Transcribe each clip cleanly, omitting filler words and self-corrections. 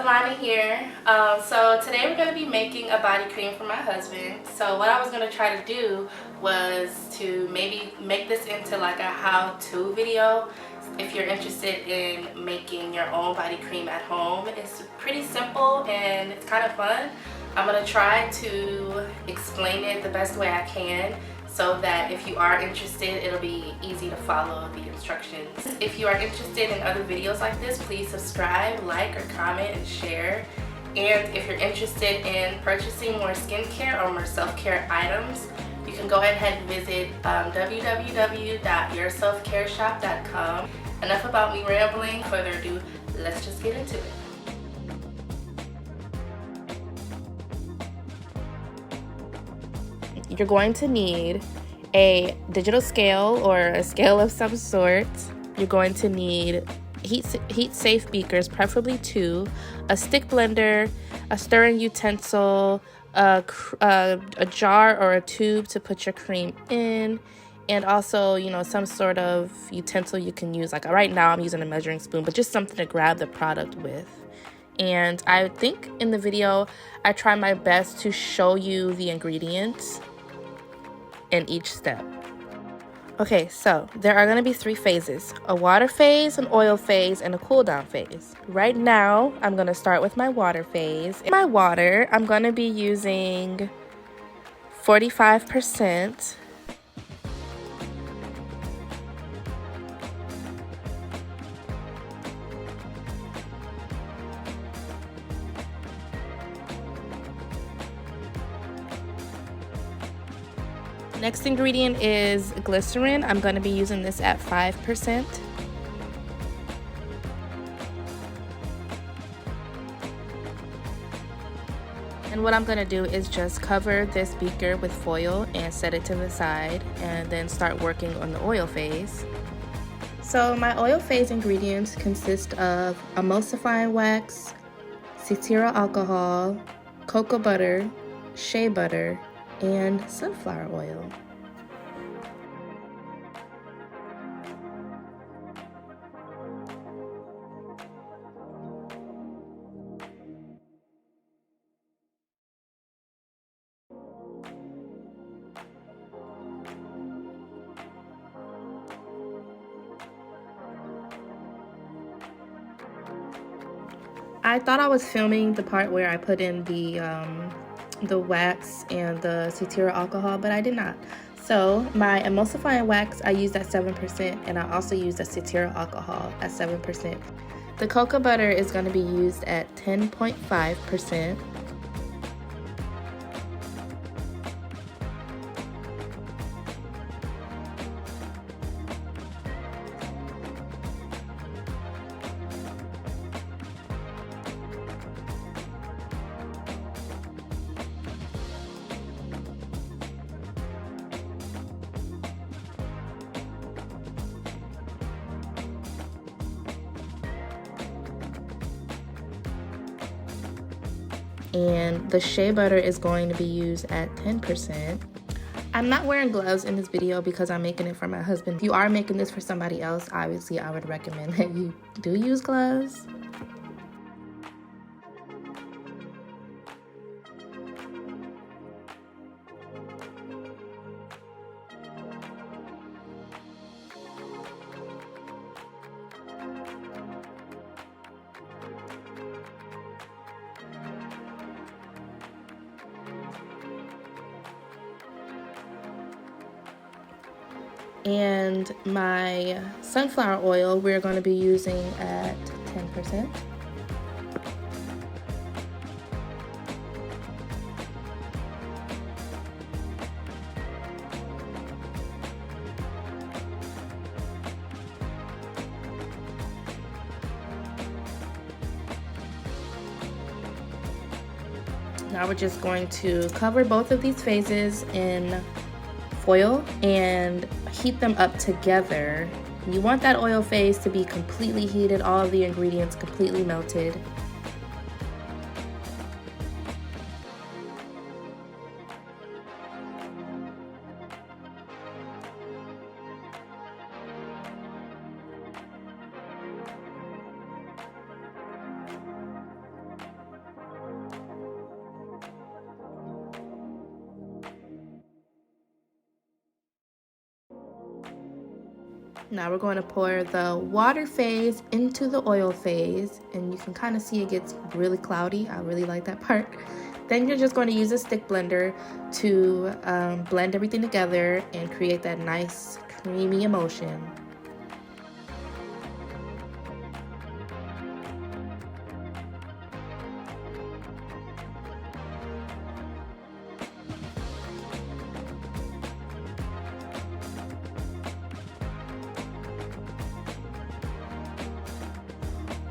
Alana here. So today we're going to be making a body cream for my husband. So what I was going to try to do was to maybe make this into like a how-to video. If you're interested in making your own body cream at home, it's pretty simple and it's kind of fun. I'm going to try to explain it the best way I can, so that if you are interested, it'll be easy to follow the instructions. If you are interested in other videos like this, please subscribe, like, or comment, and share. And if you're interested in purchasing more skincare or more self-care items, you can go ahead and visit www.yourselfcareshop.com. Enough about me rambling. Further ado, let's just get into it. You're going to need a digital scale or a scale of some sort. You're going to need heat safe beakers, preferably 2, a stick blender, a stirring utensil, a jar or a tube to put your cream in, and also, you know, some sort of utensil you can use. Like right now I'm using a measuring spoon, but just something to grab the product with. And I think in the video I try my best to show you the ingredients in each step. Okay, so there are going to be 3 phases: a water phase, an oil phase, and a cool down phase. Right now, I'm going to start with my water phase. In my water, I'm going to be using 45%. Next ingredient is glycerin. I'm going to be using this at 5%. And what I'm going to do is just cover this beaker with foil and set it to the side, and then start working on the oil phase. So my oil phase ingredients consist of emulsifying wax, Cetearyl alcohol, cocoa butter, shea butter, and sunflower oil. I thought I was filming the part where I put in the wax and the Cetearyl alcohol, but I did not. So my emulsifying wax I used at 7%, and I also used a Cetearyl alcohol at 7%. The cocoa butter is going to be used at 10.5%. And the shea butter is going to be used at 10%. I'm not wearing gloves in this video because I'm making it for my husband. If you are making this for somebody else, obviously I would recommend that you do use gloves. And my sunflower oil we're going to be using at 10%. Now we're just going to cover both of these phases in foil and heat them up together. You want that oil phase to be completely heated, all of the ingredients completely melted. Now we're going to pour the water phase into the oil phase, and you can kind of see it gets really cloudy. I really like that part. Then you're just going to use a stick blender to blend everything together and create that nice creamy emulsion.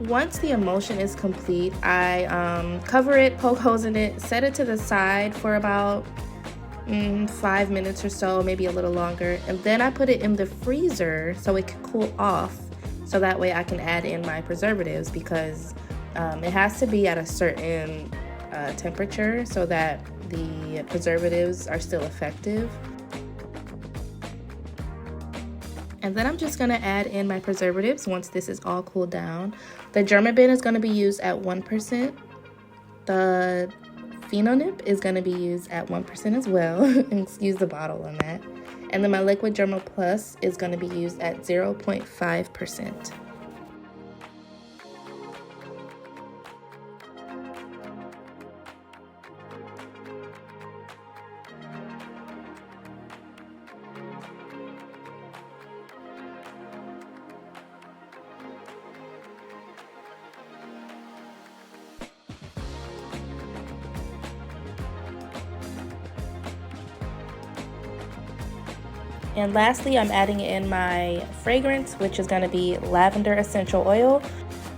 Once the emulsion is complete, I cover it, poke holes in it, set it to the side for about 5 minutes or so, maybe a little longer, and then I put it in the freezer so it can cool off, so that way I can add in my preservatives, because it has to be at a certain temperature so that the preservatives are still effective. And then I'm just going to add in my preservatives once this is all cooled down. The Germaben is going to be used at 1%. The Phenonip is going to be used at 1% as well. Excuse the bottle on that. And then my liquid Germall Plus is going to be used at 0.5%. And lastly, I'm adding in my fragrance, which is going to be Lavender Essential Oil.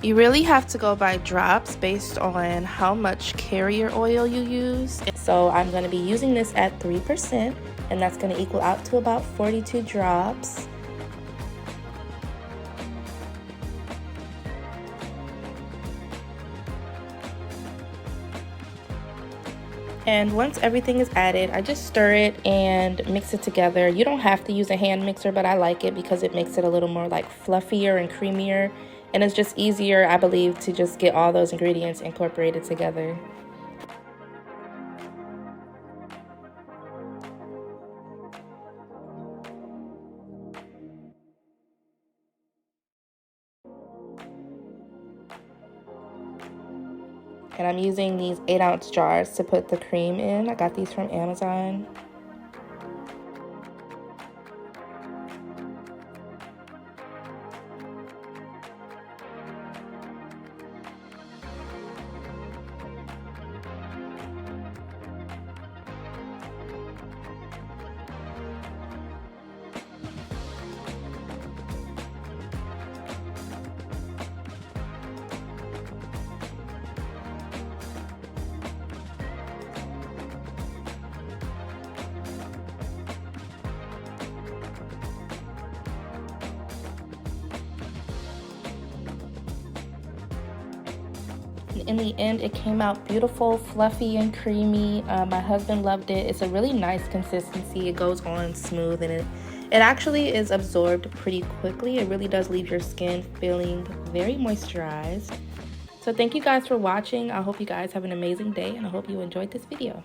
You really have to go by drops based on how much carrier oil you use. So I'm going to be using this at 3%, and that's going to equal out to about 42 drops. And once everything is added, I just stir it and mix it together. You don't have to use a hand mixer, but I like it because it makes it a little more like fluffier and creamier. And it's just easier, I believe, to just get all those ingredients incorporated together. And I'm using these 8-ounce jars to put the cream in. I got these from Amazon. In the end, it came out beautiful, fluffy, and creamy. My husband loved it. It's a really nice consistency. It goes on smooth, and it actually is absorbed pretty quickly. It really does leave your skin feeling very moisturized. So thank you guys for watching. I hope you guys have an amazing day, and I hope you enjoyed this video.